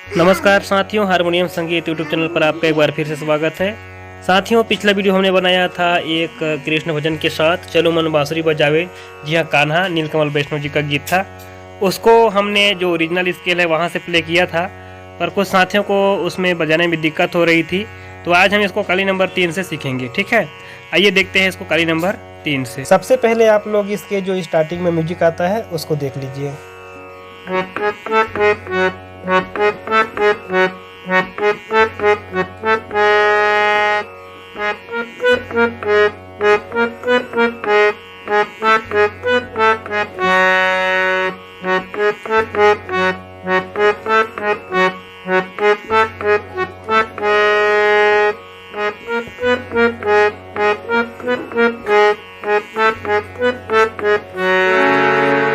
नमस्कार साथियों, हारमोनियम संगीत यूट्यूब चैनल पर आपका एक बार फिर से स्वागत है। साथियों, पिछला वीडियो हमने बनाया था एक कृष्ण भजन के साथ, चलो मन बांसुरी बजावे। जी हाँ, कान्हा नीलकमल वैष्णव जी का गीत था। उसको हमने जो ओरिजिनल स्केल है वहाँ से प्ले किया था, पर कुछ साथियों को उसमें बजाने में दिक्कत हो रही थी, तो आज हम इसको कली नंबर 3 से सीखेंगे। ठीक है, आइए देखते हैं इसको कली नंबर 3 से। सबसे पहले आप लोग इसके जो स्टार्टिंग में म्यूजिक आता है उसको देख लीजिए।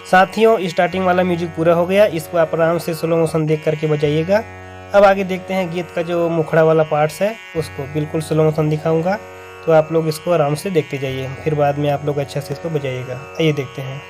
साथियों, स्टार्टिंग वाला म्यूजिक पूरा हो गया। इसको आप आराम से स्लो मोशन देख करके बजाइएगा। अब आगे देखते हैं गीत का जो मुखड़ा वाला पार्ट्स है, उसको बिल्कुल स्लो मोशन दिखाऊंगा, तो आप लोग इसको आराम से देखते जाइए, फिर बाद में आप लोग अच्छे से इसको बजाइएगा। आइए देखते हैं।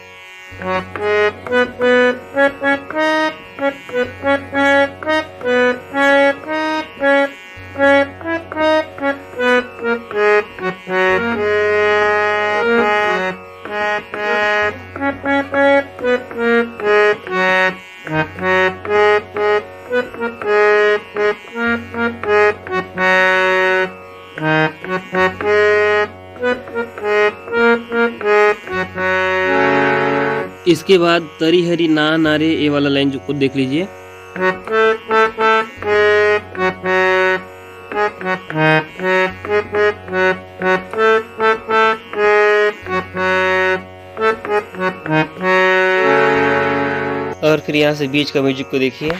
इसके बाद तरी हरी ना नारे ये वाला लाइन जो खुद देख लीजिए। और फिर यहाँ से बीच का म्यूजिक को देखिए।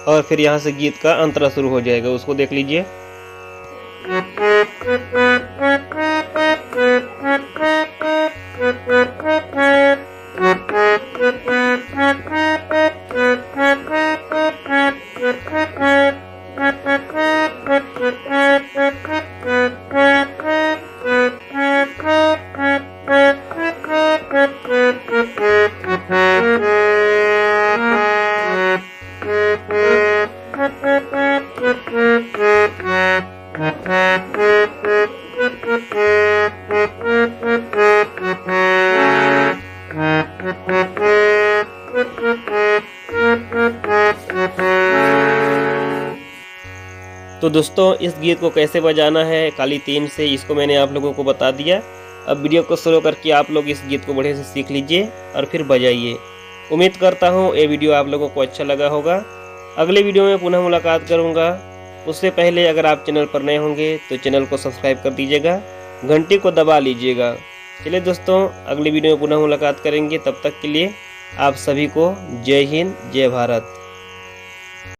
और फिर यहाँ से गीत का अंतरा शुरू हो जाएगा, उसको देख लीजिए। तो दोस्तों, इस गीत को कैसे बजाना है कली 3 से, इसको मैंने आप लोगों को बता दिया। अब वीडियो को स्लो करके आप लोग इस गीत को बढ़िया से सीख लीजिए और फिर बजाइए। उम्मीद करता हूँ ये वीडियो आप लोगों को अच्छा लगा होगा। अगले वीडियो में पुनः मुलाकात करूँगा। उससे पहले अगर आप चैनल पर नए होंगे तो चैनल को सब्सक्राइब कर दीजिएगा, घंटी को दबा लीजिएगा। चलिए दोस्तों, अगले वीडियो में पुनः मुलाकात करेंगे। तब तक के लिए आप सभी को जय हिंद, जय भारत।